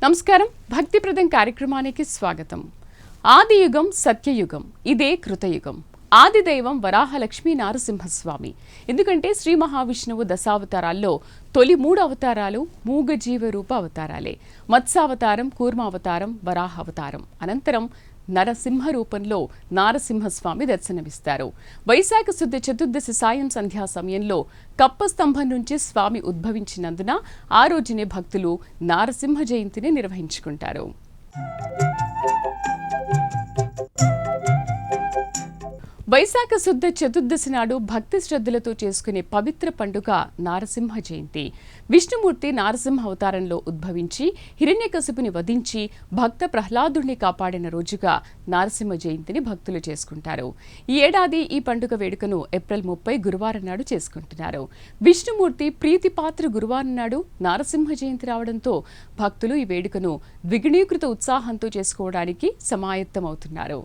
నమస్కారం. భక్తిప్రదం కార్యక్రమానికి స్వాగతం. ఆదియుగం సత్యయుగం, ఇదే కృతయుగం. ఆదిదైవం వరాహలక్ష్మీ నారసింహస్వామి. ఎందుకంటే శ్రీ మహావిష్ణువు దశావతారాల్లో తొలి 3 అవతారాలు మూగజీవ రూప అవతారాలే. మత్స్యావతారం, కూర్మావతారం, వరాహావతారం. అనంతరం నరసింహ రూపంలో నారసింహస్వామి దర్శనమిస్తారు. వైశాఖ శుద్ధ చతుర్దశి సాయం సంధ్యా సమయంలో కప్పస్తంభం నుంచి స్వామి ఉద్భవించినందున ఆ రోజునే భక్తులు నారసింహ జయంతిని నిర్వహించుకుంటారు. వైశాఖ శుద్ధ చతుర్దశి నాడు భక్తి శ్రద్ధలతో చేసుకునే పవిత్ర పండుగ నారసింహ జయంతి. విష్ణుమూర్తి నారసింహ అవతారంలో ఉద్భవించి హిరణ్యకశిపుని వధించి భక్త ప్రహ్లాదుడిని కాపాడిన రోజుగా నారసింహ జయంతిని భక్తులు చేసుకుంటారు. ఈ ఏడాది ఈ పండుగ వేడుకను ఏప్రిల్ 30 గురువారం నాడు చేసుకుంటున్నారు. విష్ణుమూర్తి ప్రీతిపాత్ర గురువారం నాడు నారసింహ జయంతి రావడంతో భక్తులు ఈ వేడుకను ద్విగుణీకృత ఉత్సాహంతో చేసుకోవడానికి సమాయత్తమవుతున్నారు.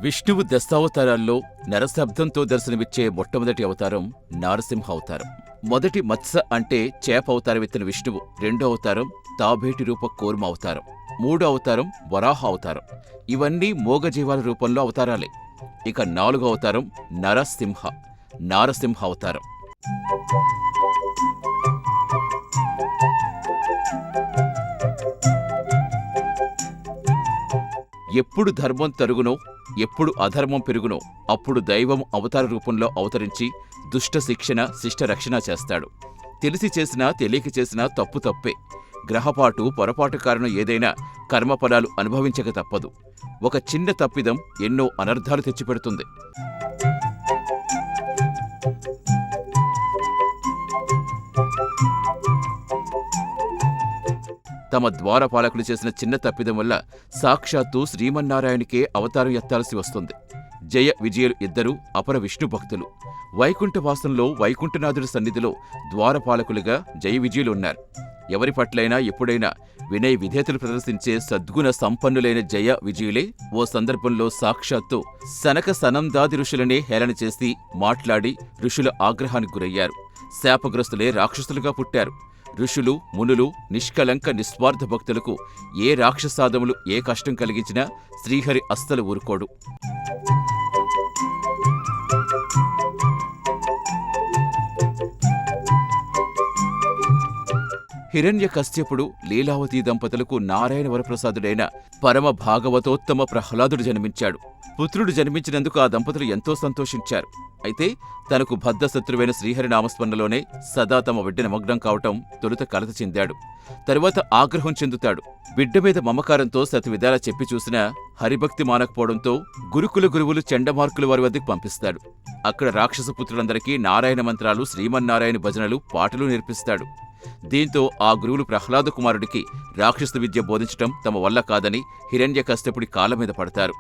విష్ణువు దశావతారాల్లో నరశబ్దంతో దర్శనమిచ్చే మొట్టమొదటి అవతారం నారసింహ అవతారం. మొదటి మత్స్య అంటే చేప అవతారం ఎత్తిన విష్ణువు, రెండో అవతారం తాబేటి రూప కూర్మ అవతారం, మూడో అవతారం వరాహ అవతారం. ఇవన్నీ మోగజీవాల రూపంలో అవతారాలే. ఇక 4వ అవతారం నారసింహ అవతారం. ఎప్పుడు ధర్మం తరుగునో, ఎప్పుడు అధర్మం పెరుగునో అప్పుడు దైవం అవతార రూపంలో అవతరించి దుష్ట శిక్షణ, శిష్ట రక్షణ చేస్తాడు. తెలిసి చేసినా తెలియక చేసినా తప్పు తప్పే. గ్రహపాటు, పొరపాటు కారణం ఏదైనా కర్మఫలాలు అనుభవించక తప్పదు. ఒక చిన్న తప్పిదం ఎన్నో అనర్థాలు తెచ్చిపెడుతుంది. తమ ద్వారపాలకులు చేసిన చిన్న తప్పిదం వల్ల సాక్షాత్తు శ్రీమన్నారాయణకే అవతారం ఎత్తాల్సి వస్తుంది. జయ విజయులు ఇద్దరూ అపర విష్ణు భక్తులు. వైకుంఠవాసంలో వైకుంఠనాథుడి సన్నిధిలో ద్వారపాలకులుగా జయ విజయులు ఉన్నారు. ఎవరి పట్లైనా ఎప్పుడైనా వినయ విధేతలు ప్రదర్శించే సద్గుణ సంపన్నులైన జయ విజయులే ఓ సందర్భంలో సాక్షాత్తు సనక సనందాది ఋషులనే హేళన చేసి మాట్లాడి ఋషుల ఆగ్రహానికి గురయ్యారు. శాపగ్రస్తులే రాక్షసులుగా పుట్టారు. ఋషులు, మునులు, నిష్కలంక నిస్వార్థ భక్తులకు ఏ రాక్షసాదములు ఏ కష్టం కలిగించినా శ్రీహరి అస్సలు ఊరుకోడు. హిరణ్యకశ్యపుడు, లీలావతి దంపతులకు నారాయణ వరప్రసాదుడైన పరమ భాగవతోత్తమ ప్రహ్లాదుడు జన్మించాడు. పుత్రుడు జన్మించినందుకు ఆ దంపతులు ఎంతో సంతోషించారు. అయితే తనకు బద్ధశత్రువైన శ్రీహరి నామస్మరణలోనే సదా తమ బిడ్డ నిమగ్నం కావటం తొలుత కలత చెందాడు. తరువాత ఆగ్రహం చెందుతాడు. బిడ్డ మీద మమకారంతో శతవిధాలా చెప్పి చూసినా హరిభక్తి మానకపోవడంతో గురువులు చెండమార్కుల వారి వద్దకు పంపిస్తాడు. అక్కడ రాక్షస పుత్రులందరికీ నారాయణ మంత్రాలు, శ్రీమన్నారాయణ భజనలు, పాటలు నేర్పిస్తాడు. దీంతో ఆ గురువులు ప్రహ్లాద కుమారుడికి రాక్షస విద్య బోధించటం తమ వల్ల కాదని హిరణ్యకశ్యపుడి కాళ్ళ మీద పడతారు.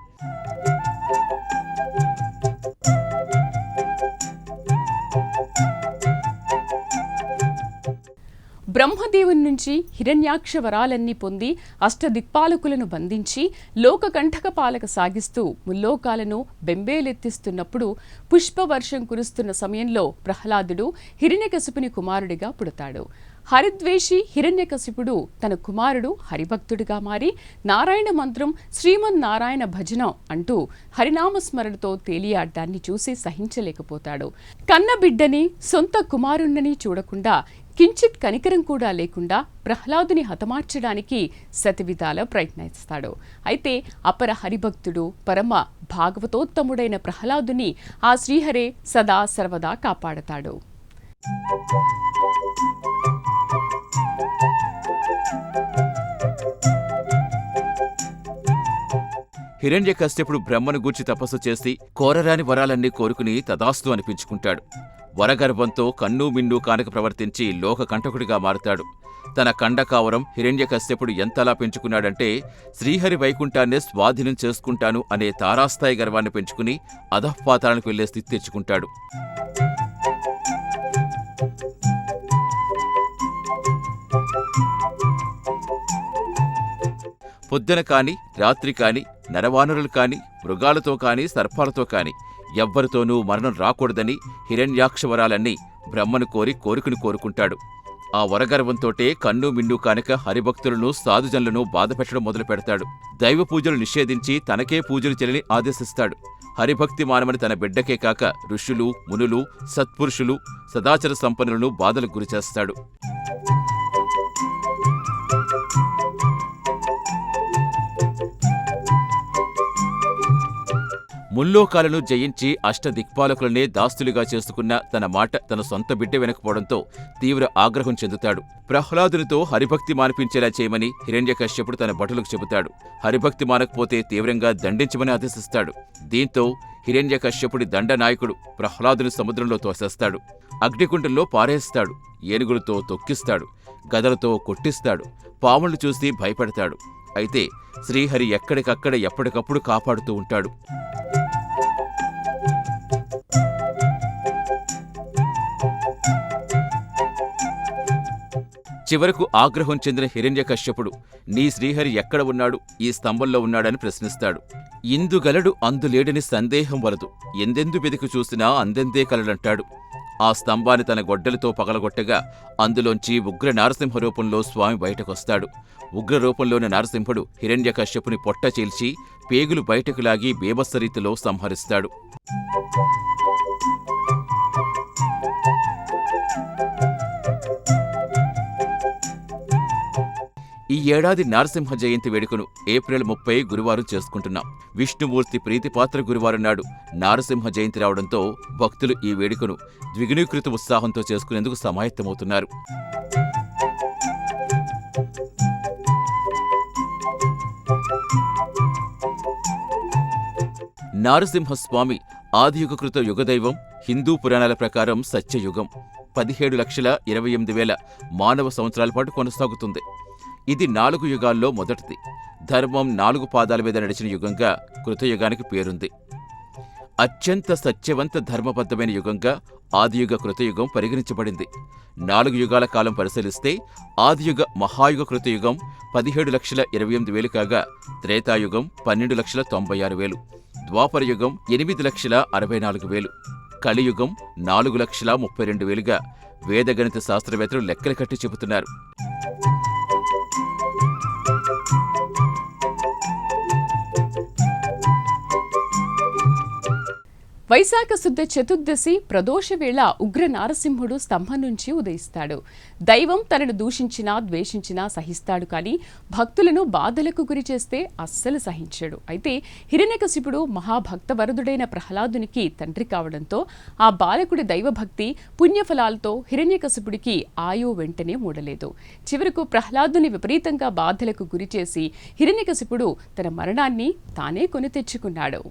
బ్రహ్మదేవుని నుంచి హిరణ్యాక్ష వరాలన్నీ పొంది అష్టదిక్పాలకులను బంధించి లోకకంఠక పాలక సాగిస్తూ ముల్లోకాలను బెంబేలెత్తిస్తున్నప్పుడు పుష్పవర్షం కురుస్తున్న సమయంలో ప్రహ్లాదుడు హిరణ్యకశిపుని కుమారుడిగా పుడతాడు. హరిద్వేషి హిరణ్యకశిపుడు తన కుమారుడు హరిభక్తుడిగా మారి నారాయణ మంత్రం, శ్రీమన్నారాయణ భజనం అంటూ హరినామస్మరణతో తేలియాడ్డాన్ని చూసి సహించలేకపోతాడు. కన్నబిడ్డని, సొంత కుమారుణ్ణని చూడకుండా, కించిత్ కనికరం కూడా లేకుండా ప్రహ్లాదుని హతమార్చడానికి శతవిధాల ప్రయత్నిస్తాడు. అయితే అపర హరిభక్తుడు, పరమ భాగవతోత్తముడైన ప్రహ్లాదుని ఆ శ్రీహరే సదా సర్వదా కాపాడతాడు. హిరణ్యకశ్యపుడు బ్రహ్మను గూర్చి తపస్సు చేసి కోరరాని వరాలన్నీ కోరుకుని తదాస్తు అనిపించుకుంటాడు. వరగర్భంతో కన్నూ మిన్నూ కానక ప్రవర్తించి లోకకంఠకుడిగా మారుతాడు. తన కండకావరం హిరణ్యకశ్యపుడు ఎంతలా పెంచుకున్నాడంటే శ్రీహరి వైకుంఠాన్నే స్వాధీనం చేసుకుంటాను అనే తారాస్థాయి గర్వాన్ని పెంచుకుని అధఃపాతాళానికి వెళ్లే స్థితి తెచ్చుకుంటాడు. పొద్దున కాని, రాత్రి కాని, నరవానరులు కాని, మృగాలతో కాని, సర్పాలతో కాని ఎవ్వరితోనూ మరణం రాకూడదని హిరణ్యాక్షవరాలన్నీ బ్రహ్మను కోరుకుని కోరుకుంటాడు. ఆ వరగర్వంతోటే కన్ను మిన్ను కానక హరిభక్తులను సాధుజనులను బాధపెట్టడం మొదలు పెడతాడు. దైవ పూజలు నిషేధించి తనకే పూజలు చేయని ఆదేశిస్తాడు. హరిభక్తి మానమని తన బిడ్డకే కాక ఋషులు, మునులు, సత్పురుషులు, సదాచార సంపన్నులను బాధలకు గురిచేస్తాడు. ముల్లోకాలను జయించి అష్టదిక్పాలకులనే దాస్తులుగా చేసుకున్న తన మాట తన సొంత బిడ్డ వెనకపోవడంతో తీవ్ర ఆగ్రహం చెందుతాడు. ప్రహ్లాదునితో హరిభక్తి మానిపించేలా చేయమని హిరణ్యకశ్యపుడు తన భటులకు చెబుతాడు. హరిభక్తి మానకపోతే తీవ్రంగా దండించమని ఆదేశిస్తాడు. దీంతో హిరణ్యకశ్యపుడి దండనాయకుడు ప్రహ్లాదుని సముద్రంలో తోసేస్తాడు. అగ్నికుండంలో పారేస్తాడు. ఏనుగులతో తొక్కిస్తాడు. గదలతో కొట్టిస్తాడు. పాములు చూసి భయపెడతాడు. అయితే శ్రీహరి ఎక్కడికక్కడ ఎప్పటికప్పుడు కాపాడుతూ ఉంటాడు. చివరకు ఆగ్రహం చెందిన హిరణ్యకశ్యపుడు నీ శ్రీహరి ఎక్కడ ఉన్నాడు, ఈ స్తంభంలో ఉన్నాడని ప్రశ్నిస్తాడు. ఇందుగలడు అందులేడని సందేహం వలదు, ఎందెందు వెదికి చూసినా అందెందే కలడంటాడు. ఆ స్తంభాన్ని తన గొడ్డలతో పగలగొట్టగా అందులోంచి ఉగ్ర నారసింహ రూపంలో స్వామి బయటకొస్తాడు. ఉగ్ర రూపంలోని నారసింహుడు హిరణ్యకశ్యపుని పొట్ట చీల్చి పేగులు బయటకు లాగి బీభత్సరీతిలో సంహరిస్తాడు. ఈ ఏడాది నారసింహ జయంతి వేడుకను ఏప్రిల్ 30 గురువారం చేసుకుంటున్నాం. విష్ణుమూర్తి ప్రీతిపాత్ర గురువారం నాడు నారసింహ జయంతి రావడంతో భక్తులు ఈ వేడుకను ద్విగుణీకృత ఉత్సాహంతో చేసుకునేందుకు సమాయత్తమవుతున్నారు. నారసింహస్వామి ఆదియుగకృత యుగదైవం. హిందూ పురాణాల ప్రకారం సత్యయుగం 17,28,000 మానవ సంవత్సరాల పాటు కొనసాగుతుంది. ఇది 4 యుగాల్లో మొదటిది. ధర్మం 4 పాదాల మీద నడిచిన యుగంగా కృతయుగానికి పేరుంది. అత్యంత సత్యవంత ధర్మబద్ధమైన యుగంగా ఆదియుగ కృతయుగం పరిగణించబడింది. 4 యుగాల కాలం పరిశీలిస్తే ఆదియుగ మహాయుగ కృతయుగం 17,28,000 కాగా త్రేతాయుగం 12,96,000, ద్వాపరయుగం 8,64,000, కలియుగం 4,32,000గా వేదగణిత శాస్త్రవేత్తలు లెక్కలు కట్టి చెబుతున్నారు. వైశాఖ శుద్ధ చతుర్దశి ప్రదోష వేళ ఉగ్ర నారసింహుడు స్తంభం నుంచి ఉదయిస్తాడు. దైవం తనను దూషించినా ద్వేషించినా సహిస్తాడు, కానీ భక్తులను బాధలకు గురి చేస్తే అస్సలు సహించాడు. అయితే హిరణ్యకశిపుడు మహాభక్తవరదుడైన ప్రహ్లాదునికి తండ్రి కావడంతో ఆ బాలకుడి దైవభక్తి పుణ్యఫలాలతో హిరణ్యకశిపుడికి ఆయు వెంటనే మూడలేదు. చివరకు ప్రహ్లాదుని విపరీతంగా బాధలకు గురిచేసి హిరణ్యకశిపుడు తన మరణాన్ని తానే కొని తెచ్చుకున్నాడు.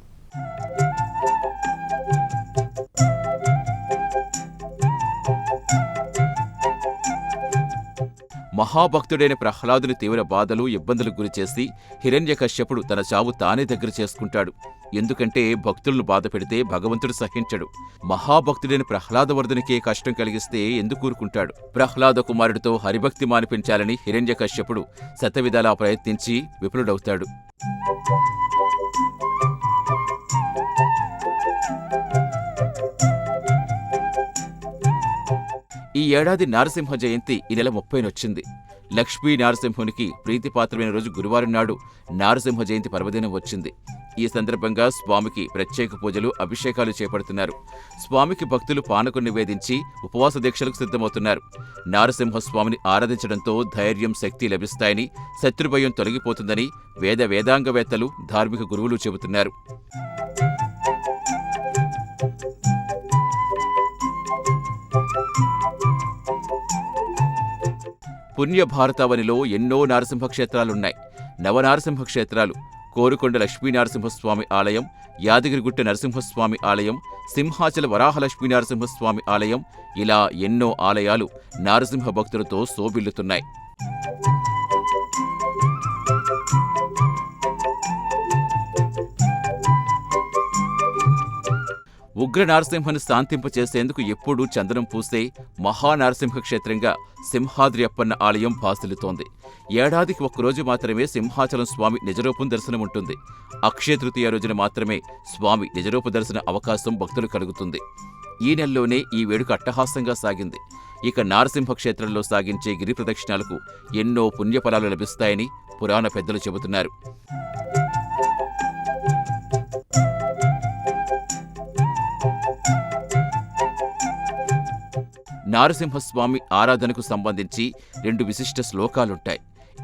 మహాభక్తుడైన ప్రహ్లాదుని తీవ్ర బాధలు, ఇబ్బందులకు గురిచేసి హిరణ్యకశ్యపుడు తన చావు తానే దగ్గర చేసుకుంటాడు. ఎందుకంటే భక్తులను బాధ పెడితే భగవంతుడు సహించడు. మహాభక్తుడైన ప్రహ్లాదవర్ధునికే కష్టం కలిగిస్తే ఎందుకు ఊరుకుంటాడు? ప్రహ్లాద కుమారుడితో హరిభక్తి మానిపించాలని హిరణ్యకశ్యపుడు శతవిధాలా ప్రయత్నించి విఫలుడవుతాడు. ఈ ఏడాది నారసింహ జయంతి ఈ నెల 30 లక్ష్మీ నారసింహునికి ప్రీతిపాత్రమైన రోజు గురువారం నాడు నారసింహ జయంతి పర్వదినం వచ్చింది. ఈ సందర్భంగా స్వామికి ప్రత్యేక పూజలు, అభిషేకాలు చేపడుతున్నారు. స్వామికి భక్తులు పానకం నివేదించి ఉపవాస దీక్షలకు సిద్ధమవుతున్నారు. నారసింహస్వామిని ఆరాధించడంతో ధైర్యం, శక్తి లభిస్తాయని, శత్రుభయం తొలగిపోతుందని వేదాంగవేత్తలు, ధార్మిక గురువులు చెబుతున్నారు. పుణ్యభారతావనిలో ఎన్నో నారసింహ క్షేత్రాలున్నాయి. నవనారసింహ క్షేత్రాలు కోరుకొండ లక్ష్మీనరసింహస్వామి ఆలయం, యాదగిరిగుట్ట నరసింహస్వామి ఆలయం, సింహాచల వరాహ లక్ష్మీనరసింహస్వామి ఆలయం, ఇలా ఎన్నో ఆలయాలు నారసింహ భక్తులతో శోభిల్లుతున్నాయి. ఉగ్ర నారసింహను శాంతింపచేసేందుకు ఎప్పుడూ చందనం పూసే మహానారసింహ క్షేత్రంగా సింహాద్రి అప్పన్న ఆలయం భాసిల్లుతోంది. ఏడాదికి ఒక్కరోజు మాత్రమే సింహాచలం స్వామి నిజరూపం దర్శనం ఉంటుంది. అక్షయ తృతీయ రోజున మాత్రమే స్వామి నిజరూప దర్శన అవకాశం భక్తులు కలుగుతుంది. ఈ నెలలోనే ఈ వేడుక అట్టహాసంగా సాగింది. ఇక నారసింహ క్షేత్రంలో సాగించే గిరి ప్రదక్షిణాలకు ఎన్నో పుణ్యఫలాలు లభిస్తాయని పురాణ పెద్దలు చెబుతున్నారు. నారసింహస్వామి ఆరాధనకు సంబంధించి 2 విశిష్ట శ్లోకాలుంటాయి.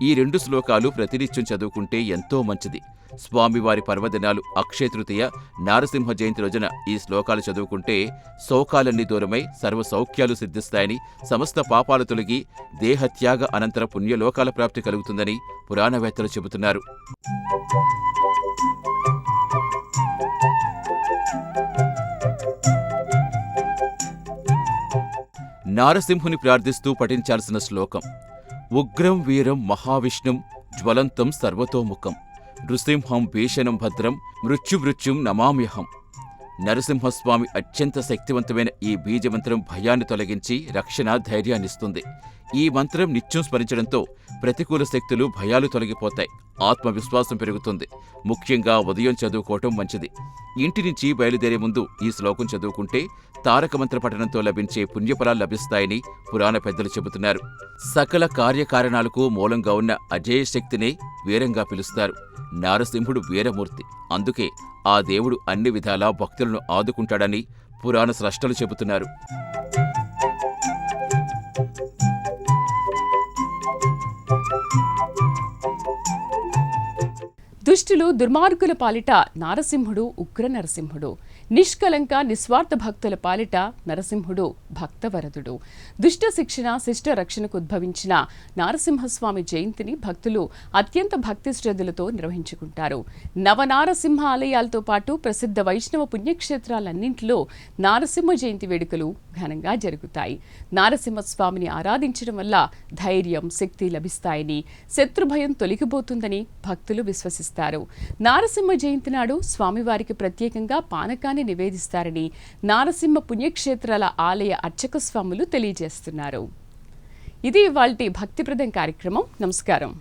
ఈ 2 శ్లోకాలు ప్రతినిత్యం చదువుకుంటే ఎంతో మంచిది. స్వామివారి పర్వదినాలు అక్షయ తృతీయ, నారసింహ జయంతి రోజున ఈ శ్లోకాలు చదువుకుంటే శోకాలన్నీ దూరమై సర్వ సౌఖ్యాలు సిద్ధిస్తాయని, సమస్త పాపాలు తొలగి దేహత్యాగ అనంతర పుణ్యలోకాల ప్రాప్తి కలుగుతుందని పురాణవేత్తలు చెబుతున్నారు. నారసింహుని ప్రార్థిస్తూ పఠించాల్సిన శ్లోకం: ఉగ్రం వీరం మహావిష్ణుం జ్వలంతం సర్వతోముఖం నృసింహం భీషణం భద్రం మృత్యుమృత్యుం నమామ్యహం. నరసింహస్వామి అత్యంత శక్తివంతమైన ఈ బీజమంత్రం భయాన్ని తొలగించి రక్షణ ధైర్యాన్నిస్తుంది. ఈ మంత్రం నిత్యం స్మరించడంతో ప్రతికూల శక్తులు, భయాలు తొలగిపోతాయి. ఆత్మవిశ్వాసం పెరుగుతుంది. ముఖ్యంగా ఉదయం చదువుకోవటం మంచిది. ఇంటి నుంచి బయలుదేరే ముందు ఈ శ్లోకం చదువుకుంటే తారక మంత్ర పఠనంతో లభించే పుణ్యఫలాలు లభిస్తాయని పురాణ పెద్దలు చెబుతున్నారు. సకల కార్యకారణాలకు మూలంగా ఉన్న అజేయ శక్తినే వీరంగా పిలుస్తారు. నారసింహుడు వీరమూర్తి. అందుకే ఆ దేవుడు అన్ని విధాలా భక్తులను ఆదుకుంటాడని పురాణ స్రష్టలు చెబుతున్నారు. దుష్టులు, దుర్మార్గుల పాలిట నారసింహుడు ఉగ్ర నరసింహుడు. నిష్కలంక నిస్వార్థ భక్తుల పాలిట నరసింహుడు భక్తవరదుడు. దుష్ట శిక్షణ, శిష్ట రక్షణకు ఉద్భవించిన నారసింహస్వామి జయంతిని భక్తులు అత్యంత భక్తి శ్రద్ధలతో నిర్వహించుకుంటారు. నవనారసింహ ఆలయాలతో పాటు ప్రసిద్ధ వైష్ణవ పుణ్యక్షేత్రాలన్నింటిలో నారసింహ జయంతి వేడుకలు ఘనంగా జరుగుతాయి. నారసింహస్వామిని ఆరాధించడం వల్ల ధైర్యం, శక్తి లభిస్తాయని, శత్రుభయం తొలగిపోతుందని భక్తులు విశ్వసిస్తారు. నారసింహ జయంతి నాడు స్వామివారికి ప్రత్యేకంగా పానకాన్ని నివేదిస్తారని నారసింహ పుణ్యక్షేత్రాల ఆలయ అర్చక స్వాములు తెలియజేస్తున్నారు. ఇది ఇవాల్టి భక్తిప్రదం కార్యక్రమం. నమస్కారం.